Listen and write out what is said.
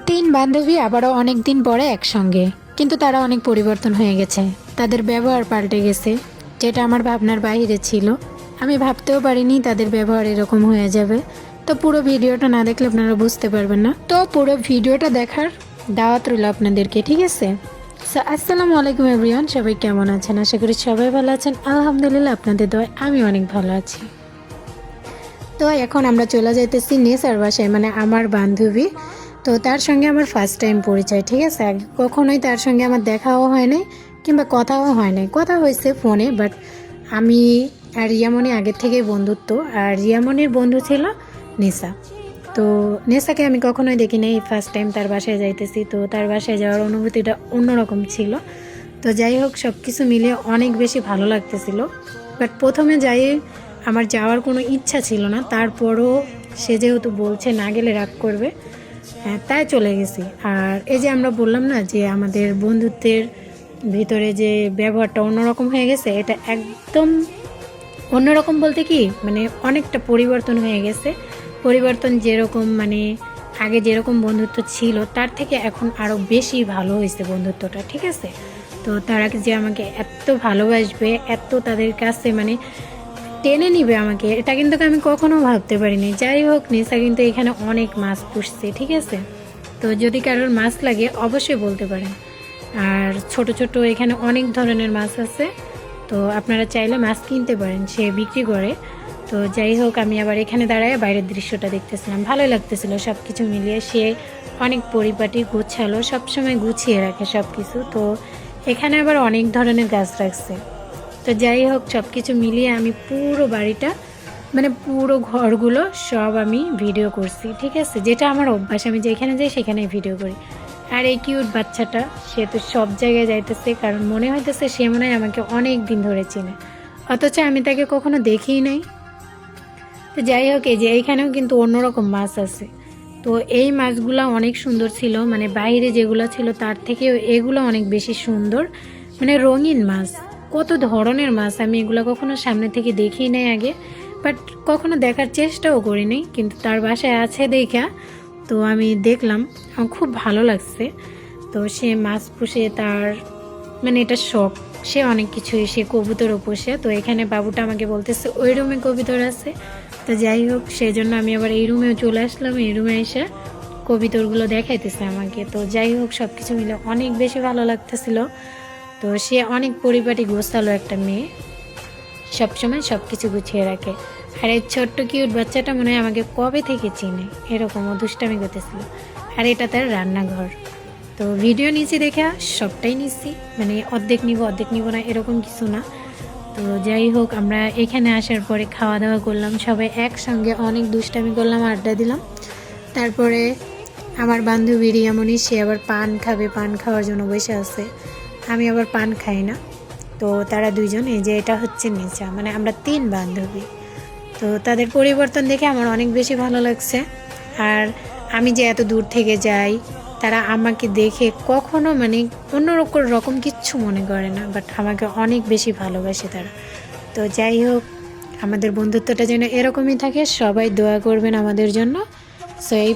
তিন বান্ধবী আবারও অনেক দিন পরে একসঙ্গে, কিন্তু তারা অনেক পরিবর্তন হয়ে গেছে। তাদের ব্যবহার পাল্টে গেছে, যেটা আমার ভাবনার বাইরে ছিল। আমি ভাবতেও পারিনি তাদের ব্যবহার এরকম হয়ে যাবে। তো পুরো ভিডিওটা না দেখলে আপনারা বুঝতে পারবেন না। তো পুরো ভিডিওটা দেখার দাওয়াত রইল আপনাদেরকে, ঠিক আছে? আসসালামু আলাইকুম এভরিওয়ান, সবাই কেমন আছেন? আশা করি সবাই ভালো আছেন। আলহামদুলিল্লাহ, আপনাদের দোয়ায় আমি অনেক ভালো আছি। তো এখন আমরা চলে যাইতেছি নেসার বাসায়, মানে আমার বান্ধবী। তো তার সঙ্গে আমার ফার্স্ট টাইম পরিচয়, ঠিক আছে? আগে কখনোই তার সঙ্গে আমার দেখাও হয় নাই, কিংবা কথাও হয় নাই। কথা হয়েছে ফোনে, বাট আমি আর রিয়ামণি আগের থেকেই বন্ধুত্ব। আর রিয়ামণির বন্ধু ছিল নেসা। তো নেসাকে আমি কখনোই দেখি নাই, ফার্স্ট টাইম তার বাসায় যাইতেছি। তো তার বাসায় যাওয়ার অনুভূতিটা অন্যরকম ছিল। তো যাই হোক, সব কিছু মিলিয়ে অনেক বেশি ভালো লাগতেছিল। বাট প্রথমে যাই আমার যাওয়ার কোনো ইচ্ছা ছিল না, তারপরও সে যেহেতু বলছে না গেলে রাগ করবে, তাই চলে গেছি। আর এই যে আমরা বললাম না যে আমাদের বন্ধুত্বের ভিতরে যে ব্যবহারটা অন্যরকম হয়ে গেছে, এটা একদম অন্যরকম বলতে কি, মানে অনেকটা পরিবর্তন হয়ে গেছে। পরিবর্তন যেরকম, মানে আগে যেরকম বন্ধুত্ব ছিল তার থেকে এখন আরও বেশি ভালো হয়েছে বন্ধুত্বটা, ঠিক আছে? তো তারা যে আমাকে এত ভালোবাসবে, এত তাদের কাছে মানে টেনে নিবে আমাকে, এটা কিন্তু আমি কখনো ভাবতে পারিনি। যাই হোক, নেসা কিন্তু এখানে অনেক মাছ পুষছে, ঠিক আছে? তো যদি কারোর মাছ লাগে অবশ্যই বলতে পারেন। আর ছোট ছোট এখানে অনেক ধরনের মাছ আছে, তো আপনারা চাইলে মাছ কিনতে পারেন, সে বিক্রি করে। তো যাই হোক, আমি আবার এখানে দাঁড়ায় বাইরের দৃশ্যটা দেখতেছিলাম, ভালোই লাগতেছিল সব কিছু মিলিয়ে। সে অনেক পরিপাটি, গুছালো, সবসময় গুছিয়ে রাখে সব কিছু। তো এখানে আবার অনেক ধরনের গাছ রাখছে। তো যাই হোক, সব কিছু মিলিয়ে আমি পুরো বাড়িটা, মানে পুরো ঘরগুলো সব আমি ভিডিও করছি, ঠিক আছে? যেটা আমার অভ্যাস, আমি যেখানে যাই সেখানেই ভিডিও করি। আর এই কিউট বাচ্চাটা, সে তো সব জায়গায় যাইতেছে, কারণ মনে হইতেছে সে মনে হয় আমাকে অনেক দিন ধরে চিনে, অথচ আমি তাকে কখনো দেখিই নাই। তো যাই হোক, এই যে এইখানেও কিন্তু অন্যরকম মাছ আছে। তো এই মাছগুলো অনেক সুন্দর ছিল, মানে বাইরে যেগুলো ছিল তার থেকেও এগুলো অনেক বেশি সুন্দর, মানে রঙিন মাছ। কত ধরনের মাছ, আমি এগুলো কখনো সামনে থেকে দেখি নাই আগে, বাট কখনো দেখার চেষ্টাও করি নাই। কিন্তু তার বাসায় আছে দেখা তো আমি দেখলাম, আমার খুব ভালো লাগছে। তো সে মাছ পুষে, তার মানে এটা শখ। সে অনেক কিছুই, সে কবুতরও পোষে। তো এখানে বাবুটা আমাকে বলতেছে ওই রুমে কবুতর আছে। তো যাই হোক, সেই জন্য আমি আবার এই রুমেও চলে আসলাম। এই রুমে এসে কবুতরগুলো দেখাইতেছে আমাকে। তো যাই হোক, সব কিছু মিলে অনেক বেশি ভালো লাগতেছিল। তো সে অনেক পরিপাটি, গোছালো একটা মেয়ে, সবসময় সব কিছু গুছিয়ে রাখে। আর এই ছোট্ট কিউট বাচ্চাটা মনে হয় আমাকে কবে থেকে চিনে, এরকম দুষ্টামি করতেছিল। আর এটা তার রান্নাঘর। তো ভিডিও নিচ্ছি দেখে সবটাই নিচ্ছি, মানে অর্ধেক নিব না, এরকম কিছু না। তো যাই হোক, আমরা এখানে আসার পরে খাওয়া দাওয়া করলাম, সবাই একসঙ্গে অনেক দুষ্টামি করলাম, আড্ডা দিলাম। তারপরে আমার বান্ধবী রিয়ামণি, সে আবার পান খাবে, পান খাওয়ার জন্য বসে আছে। আমি আবার পান খাই না। তো তারা দুইজন, এই যে এটা হচ্ছে নেচা, মানে আমরা তিন বান্ধবী। তো তাদের পরিবর্তন দেখে আমার অনেক বেশি ভালো লাগছে। আর আমি যে এত দূর থেকে যাই, তারা আমাকে দেখে কখনো মানে অন্য রকম কিচ্ছু মনে করে না, বাট আমাকে অনেক বেশি ভালোবাসে তারা। তো যাই হোক, আমাদের বন্ধুত্বটা যেন এরকমই থাকে, সবাই দোয়া করবেন আমাদের জন্য। সো এই